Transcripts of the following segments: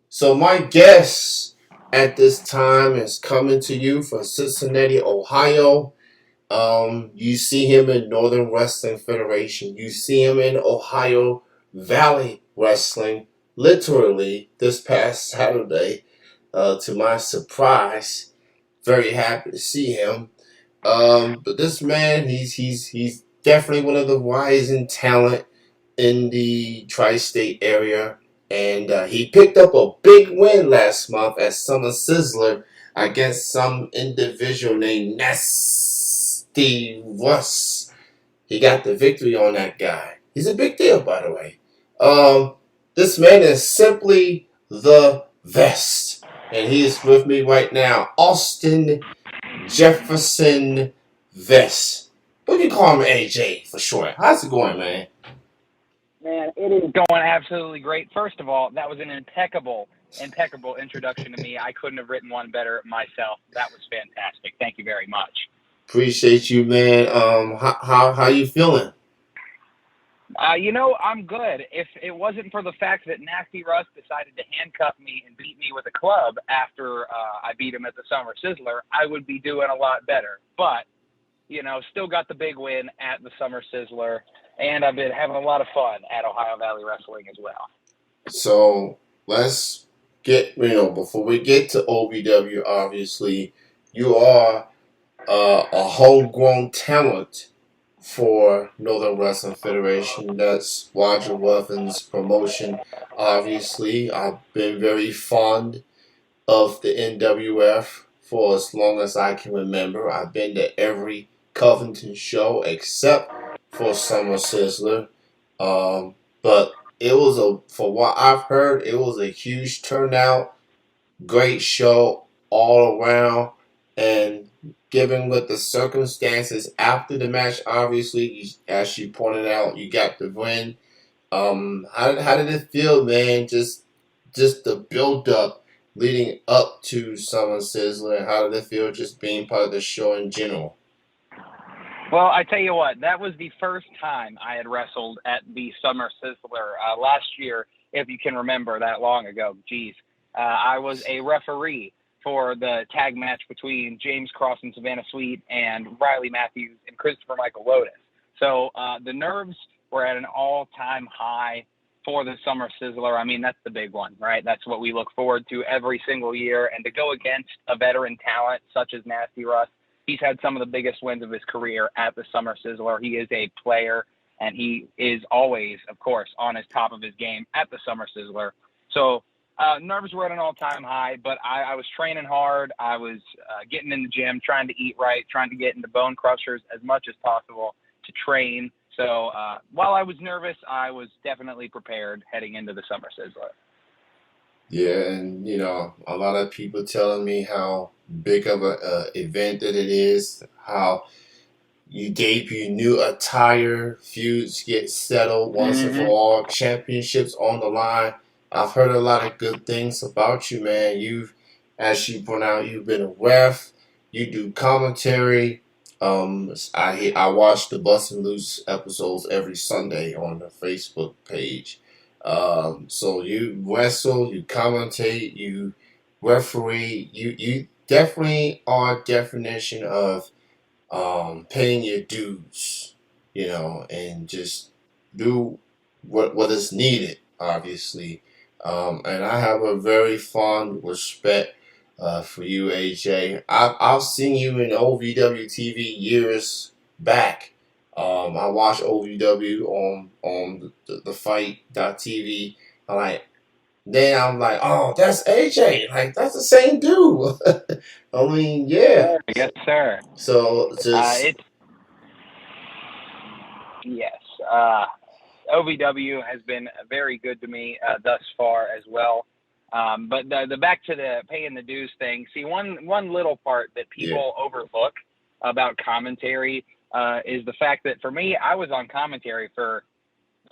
So my guest at this time is coming to you from Cincinnati, Ohio. You see him in Northern Wrestling Federation. You see him in Ohio Valley Wrestling. Literally this past Saturday, to my surprise, very happy to see him. But this man, he's definitely one of the rising talent in the tri-state area, and he picked up a big win last month at Summer Sizzler against some individual named Nasty Russ. He got the victory on that guy. He's a big deal, by the way. Um, this man is simply the best, and he is with me right now, Austin Jefferson Vest. We can call him AJ for short. How's it going, man? Man, it is going absolutely great. First of all, that was an impeccable introduction to me. I couldn't have written one better myself. That was fantastic. Thank you very much. Appreciate you, man. How you feeling? I'm good. If it wasn't for the fact that Nasty Russ decided to handcuff me and beat me with a club after I beat him at the Summer Sizzler, I would be doing a lot better. But still got the big win at the Summer Sizzler, and I've been having a lot of fun at Ohio Valley Wrestling as well. So let's get before we get to OVW. Obviously, you are a homegrown talent for Northern Wrestling Federation. That's Roger Ruffins' promotion. Obviously, I've been very fond of the NWF for as long as I can remember. I've been to every Covington show except for Summer Sizzler. But it was for what I've heard, it was a huge turnout, great show all around, and given with the circumstances after the match, obviously, as you pointed out, you got the win. How did it feel, man? Just the build up leading up to Summer Sizzler. How did it feel just being part of the show in general? Well, I tell you what, that was the first time I had wrestled at the Summer Sizzler last year, if you can remember that long ago. Geez. I was a referee for the tag match between James Cross and Savannah Sweet and Riley Matthews and Christopher Michael Lotus. So the nerves were at an all-time high for the Summer Sizzler. I mean, that's the big one, right? That's what we look forward to every single year. And to go against a veteran talent such as Nasty Russ, he's had some of the biggest wins of his career at the Summer Sizzler. He is a player, and he is always, of course, on his top of his game at the Summer Sizzler. So nerves were at an all-time high, but I was training hard. I was getting in the gym, trying to eat right, trying to get into Bone Crushers as much as possible to train. So while I was nervous, I was definitely prepared heading into the Summer Sizzler. Yeah, and a lot of people telling me how big of a event that it is, how you debut new attire, feuds get settled once and for Mm-hmm. all, championships on the line. I've heard a lot of good things about you, man. As you point out, you've been a ref, you do commentary. I watch the Bust and Loose episodes every Sunday on the Facebook page. So you wrestle, you commentate, you referee. You definitely are a definition of paying your dues, and just do what is needed, obviously. And I have a very fond respect for you, AJ. I've seen you in OVW TV years back. I watched OVW on the fight.tv. I like then I'm like, oh, that's AJ. Like that's the same dude. I mean, yeah. Yes, sir. So just It's yes. Uh, OVW has been very good to me thus far as well. But the back to the paying the dues thing. See, one little part that yeah. people overlook about commentary is the fact that for me, I was on commentary for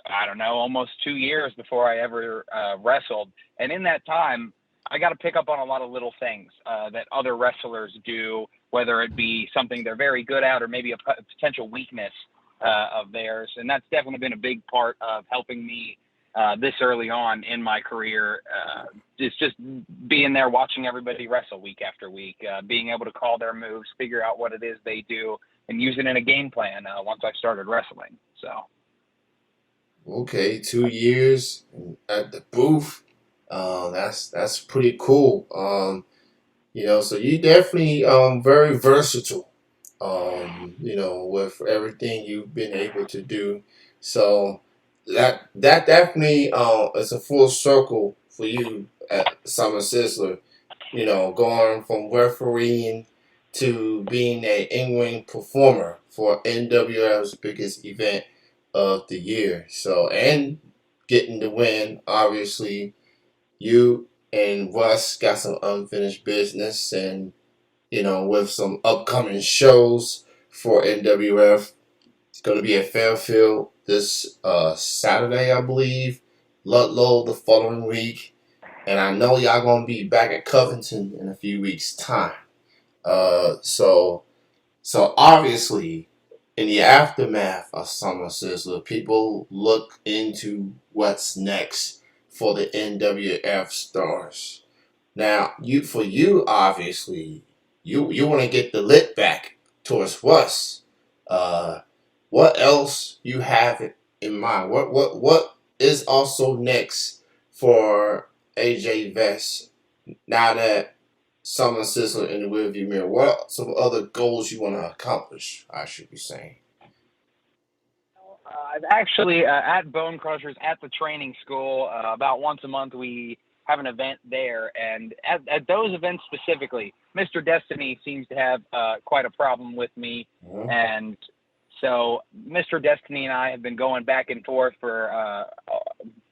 I don't know almost 2 years before I ever wrestled, and in that time, I got to pick up on a lot of little things that other wrestlers do, whether it be something they're very good at or maybe a potential weakness of theirs. And that's definitely been a big part of helping me this early on in my career. It's just being there, watching everybody wrestle week after week, being able to call their moves, figure out what it is they do, and use it in a game plan once I started wrestling. So. Okay, 2 years at the booth. That's pretty cool. So you definitely very versatile. With everything you've been able to do. So that definitely is a full circle for you at Summer Sizzler. Going from refereeing to being a in-ring performer for NWF's biggest event of the year. So, and getting the win, obviously, you and Russ got some unfinished business, and with some upcoming shows for NWF. It's going to be at Fairfield this Saturday, I believe. Ludlow the following week. And I know y'all going to be back at Covington in a few weeks' time. So obviously, in the aftermath of Summer Sizzler, people look into what's next for the NWF stars. Now, for you, obviously, you want to get the lit back towards Russ. Uh, what else you have in mind? What is also next for AJ Vest now that Summer Sizzler in the rearview mirror? What are some other goals you want to accomplish? I should be saying. I've actually at Bone Crushers at the training school about once a month we have an event there, and at those events specifically, Mr. Destiny seems to have quite a problem with me, Mhm. and so Mr. Destiny and I have been going back and forth for a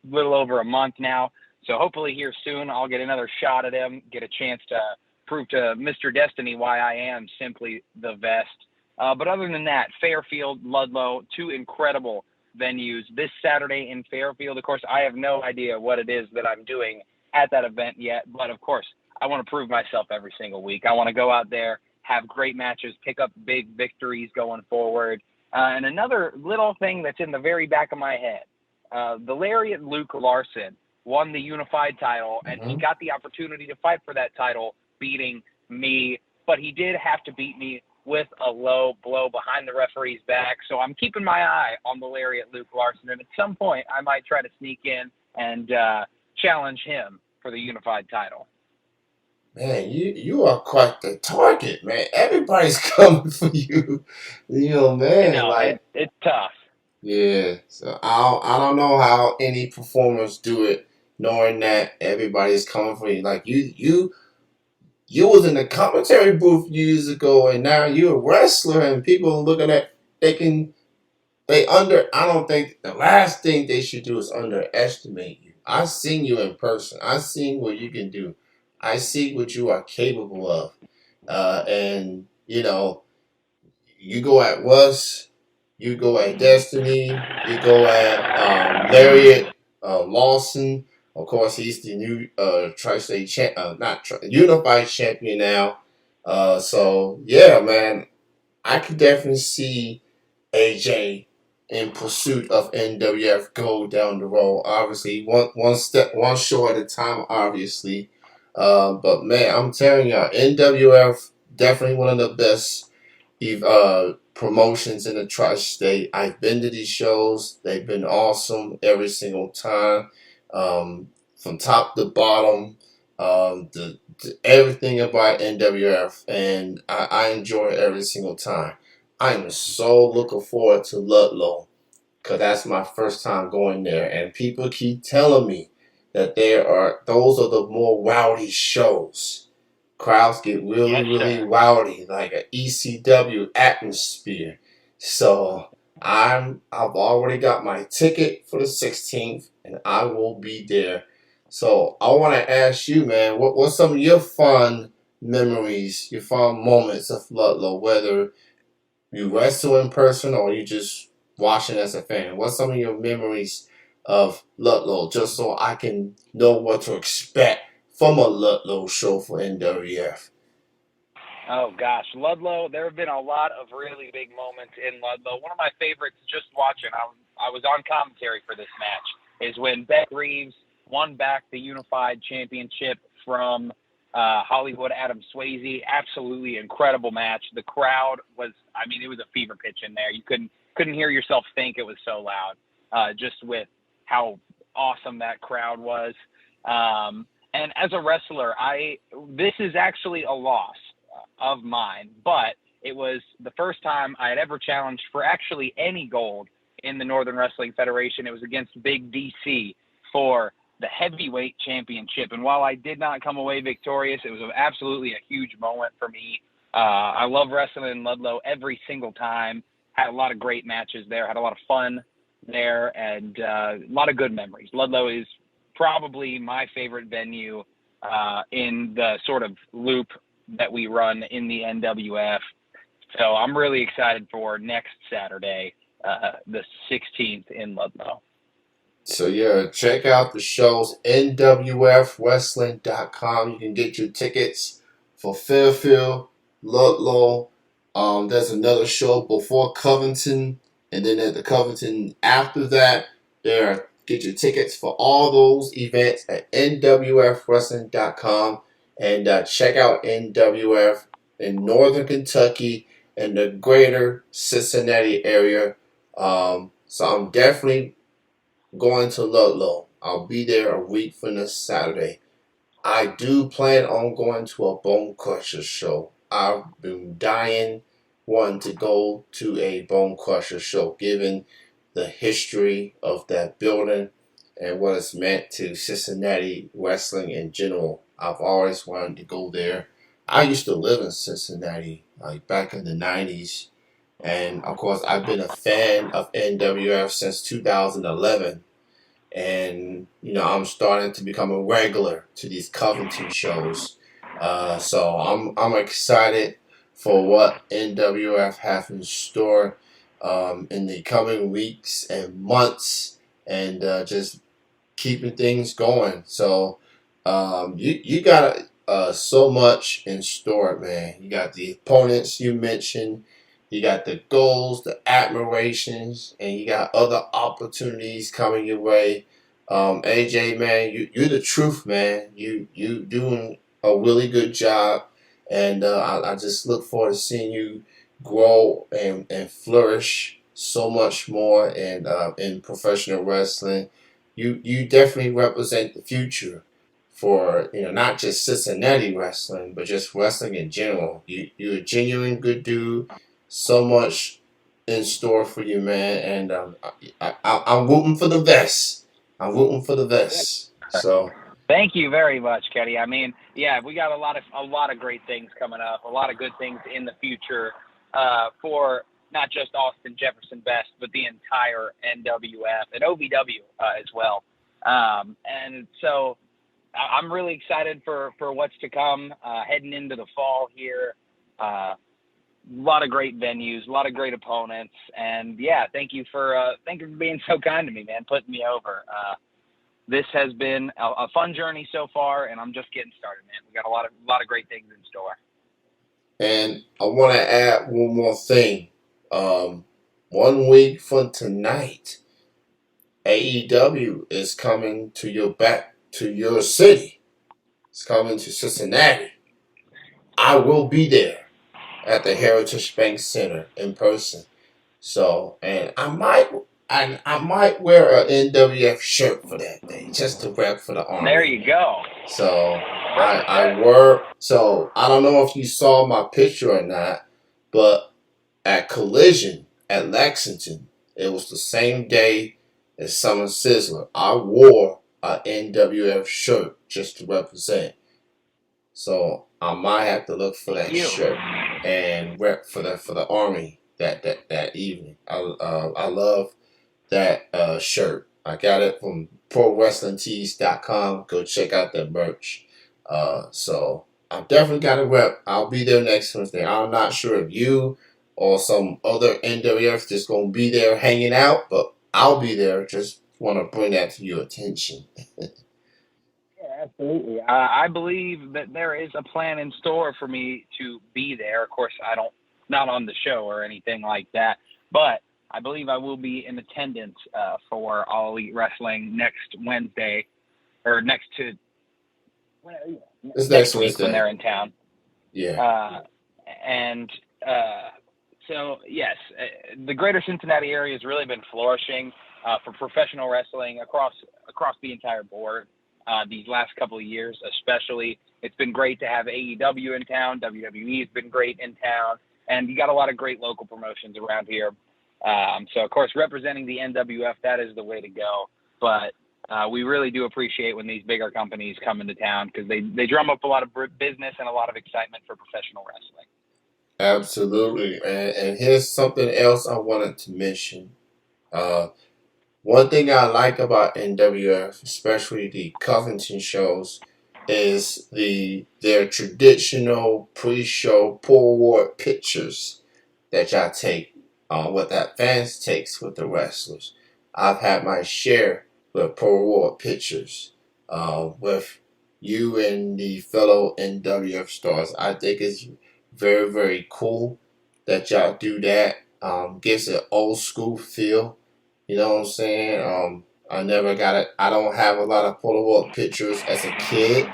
little over a month now. So hopefully here soon I'll get another shot at him, get a chance to prove to Mr. Destiny why I am simply the best. But other than that, Fairfield, Ludlow, two incredible venues. This Saturday in Fairfield, of course, I have no idea what it is that I'm doing at that event yet. But of course, I want to prove myself every single week. I want to go out there, have great matches, pick up big victories going forward. And another little thing that's in the very back of my head, the Lariat Luke Larson won the unified title, and he Mhm. got the opportunity to fight for that title, beating me. But he did have to beat me with a low blow behind the referee's back. So I'm keeping my eye on the Lariat Luke Larson, and at some point I might try to sneak in and challenge him for the unified title. Man, you are quite the target, man. Everybody's coming for you. I Man, know like it's tough. yeah. So I don't know how any performers do it, knowing that everybody's coming for you. Like you was in the commentary booth years ago, and now you're a wrestler, and people are looking at thinking they under. I don't think the last thing they should do is underestimate you. I seen you in person. I seen what you can do. I see what you are capable of. And you go at Russ, you go at Destiny, you go at Lariat Lawson. Of course, he's the new tri-state not unified champion now. So yeah, man, I could definitely see AJ in pursuit of NWF gold down the road. Obviously, one step, one show at a time. Obviously, but man, I'm telling you, NWF definitely one of the best promotions in the tri-state. I've been to these shows; they've been awesome every single time, from top to bottom. Everything about NWF, and I enjoy it every single time. I'm so looking forward to Ludlow because that's my first time going there, and people keep telling me that those are the more rowdy shows. Crowds get really, Yes, really sir. rowdy, like an ECW atmosphere. So I've already got my ticket for the 16th, and I will be there. So I want to ask you, man, what's some of your fun memories, your fun moments of Ludlow, whether you wrestle in person or you just watching as a fan? What's some of your memories of Ludlow, just so I can know what to expect from a Ludlow show for NWF? Oh gosh, Ludlow. There have been a lot of really big moments in Ludlow. One of my favorites, just watching. I was on commentary for this match. is when Beck Reeves won back the Unified Championship from Hollywood Adam Swayze. Absolutely incredible match. The crowd was, I mean, it was a fever pitch in there. You couldn't hear yourself think, it was so loud, just with how awesome that crowd was. And as a wrestler, this is actually a loss of mine, but it was the first time I had ever challenged for actually any gold in the Northern Wrestling Federation. It was against Big DC for the heavyweight championship. And while I did not come away victorious, it was absolutely a huge moment for me. I love wrestling in Ludlow every single time. Had a lot of great matches there, had a lot of fun there, and a lot of good memories. Ludlow is probably my favorite venue in the sort of loop that we run in the NWF. So I'm really excited for next Saturday, the 16th in Ludlow. So yeah, check out the shows, nwfwrestling.com. You can get your tickets for Fairfield, Ludlow. There's another show before Covington, and then at the Covington after that. Get your tickets for all those events at nwfwrestling.com, and check out NWF in Northern Kentucky and the greater Cincinnati area. So I'm definitely going to Ludlow. I'll be there a week from this Saturday. I do plan on going to a Bone Crusher show. I've been wanting to go to a Bone Crusher show, given the history of that building and what it's meant to Cincinnati wrestling in general. I've always wanted to go there. I used to live in Cincinnati, like back in the 90s. And of course, I've been a fan of NWF since 2011. And, I'm starting to become a regular to these Covington shows. So I'm excited for what NWF have in store in the coming weeks and months, and just keeping things going. So you got so much in store, man. You got the opponents you mentioned, you got the goals, the admirations, and you got other opportunities coming your way. AJ, man, you're the truth, man. You doing a really good job, and I just look forward to seeing you grow and flourish so much more in professional wrestling. You definitely represent the future for not just Cincinnati wrestling, but just wrestling in general. You're a genuine good dude. So much in store for you, man, and I'm rooting for the best. I'm rooting for the best. So Thank you very much, Kenny. I mean, yeah, we got a lot of great things coming up, a lot of good things in the future for not just Austin Jefferson Best, but the entire NWF and OVW as well. And so I'm really excited for what's to come heading into the fall here. A lot of great venues, a lot of great opponents, and yeah, thank you for being so kind to me, man, putting me over. This has been a fun journey so far, and I'm just getting started, man. We got a lot of great things in store. And I want to add one more thing. 1 week from tonight, AEW is coming to your city. It's coming to Cincinnati. I will be there at the Heritage Bank Center in person. So, and I might wear an NWF shirt for that day, just to rep for the Army. There you go. So I wore. So I don't know if you saw my picture or not, but at Collision at Lexington, it was the same day as Summer Sizzler. I wore a NWF shirt just to represent. So I might have to look for that shirt and rep for the Army that evening. I love that shirt. I got it from ProWrestlingTees.com. Go check out that merch. So I've definitely got a rep. I'll be there next Wednesday. I'm not sure if you or some other NWF just gonna be there hanging out, but I'll be there. Just want to bring that to your attention. Yeah, absolutely. I believe that there is a plan in store for me to be there. Of course, not on the show or anything like that, but I believe I will be in attendance for All Elite Wrestling next Wednesday, or It's next next week when Wednesday. they're in town. Yeah. And so, yes, the greater Cincinnati area has really been flourishing for professional wrestling across the entire board these last couple of years, especially. It's been great to have AEW in town. WWE has been great in town. And you got a lot of great local promotions around here. So, of course, representing the NWF, that is the way to go. But we really do appreciate when these bigger companies come into town because they drum up a lot of business and a lot of excitement for professional wrestling. Absolutely. And here's something else I wanted to mention. One thing I like about NWF, especially the Covington shows, is their traditional pre-show Polaroid pictures that y'all take, what that fans takes with the wrestlers. I've had my share with Polaroid pictures with you and the fellow NWF stars. I think it's very, very cool that y'all do that. Gives an old school feel. You know what I'm saying? I never got it. I don't have a lot of Polaroid pictures as a kid,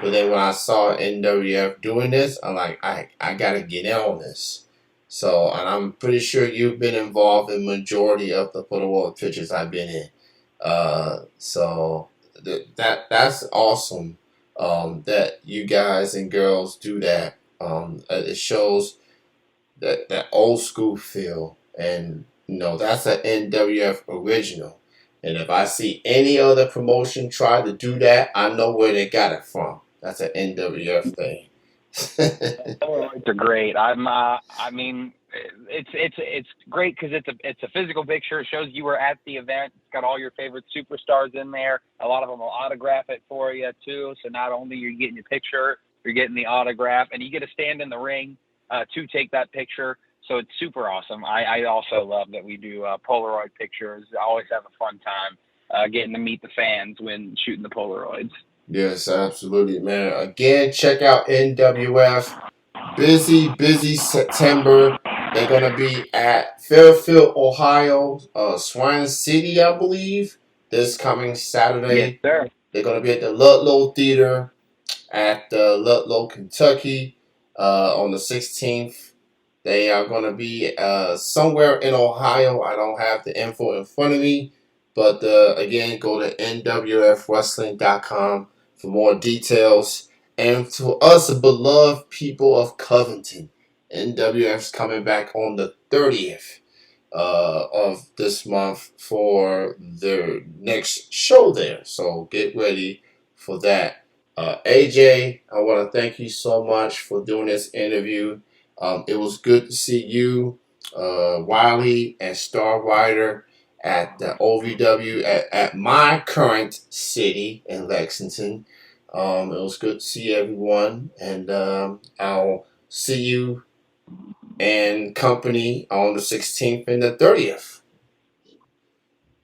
but then when I saw NWF doing this, I'm like, I gotta get in on this. So, and I'm pretty sure you've been involved in majority of the Polaroid pictures I've been in. So that's awesome. That you guys and girls do that. It shows that old school feel, and that's an NWF original. And if I see any other promotion try to do that, I know where they got it from. That's an NWF thing. They're great. I mean, it's great because it's a physical picture. It shows you were at the event. It's got all your favorite superstars in there. A lot of them will autograph it for you too. So not only you're getting your picture, you're getting the autograph, and you get to stand in the ring to take that picture. So it's super awesome. I also love that we do Polaroid pictures. I always have a fun time getting to meet the fans when shooting the Polaroids. Yes, absolutely, man. Again, check out NWF. Busy September. They're gonna be at Fairfield, Ohio, Swan City, I believe, this coming Yes, Saturday. sir. They're gonna be at the Ludlow Theater at Ludlow, Kentucky, on the 16th. They are going to be somewhere in Ohio. I don't have the info in front of me. But again, go to nwfwrestling.com for more details. And to us beloved people of Covington, NWF's coming back on the 30th of this month for their next show there. So get ready for that. AJ, I want to thank you so much for doing this interview. It was good to see you, Wiley, and Star Rider at the OVW at my current city in Lexington. It was good to see everyone, and I'll see you and company on the 16th and the 30th.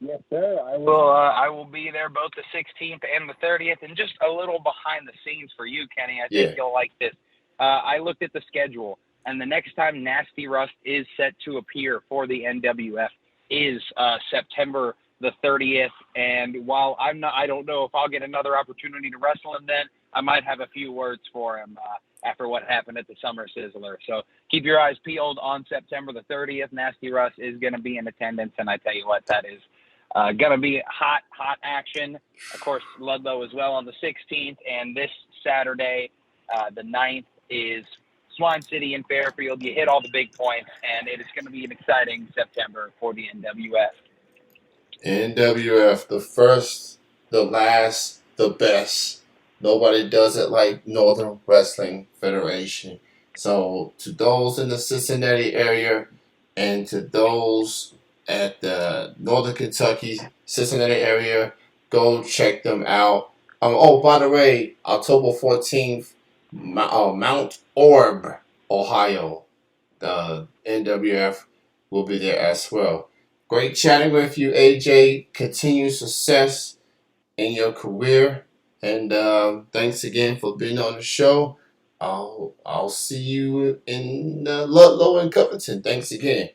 Yes, sir. I will be there both the 16th and the 30th. And just a little behind the scenes for you, Kenny. I think you'll like this. I looked at the schedule, and the next time Nasty Rust is set to appear for the NWF is September the 30th. And while I don't know if I'll get another opportunity to wrestle him then, I might have a few words for him after what happened at the Summer Sizzler. So keep your eyes peeled on September the 30th. Nasty Rust is going to be in attendance, and I tell you what, that is going to be hot action. Of course, Ludlow as well on the 16th. And this Saturday, the 9th, is Swan City and Fairfield. You hit all the big points, and it is going to be an exciting September for the NWF. NWF, the first, the last, the best. Nobody does it like Northern Wrestling Federation. So to those in the Cincinnati area and to those at the Northern Kentucky, Cincinnati area, go check them out. Oh, by the way, October 14th, Mount Orb, Ohio, the NWF will be there as well. Great chatting with you, AJ. Continued success in your career, and thanks again for being on the show. I'll see you in Ludlow and Covington. Thanks again.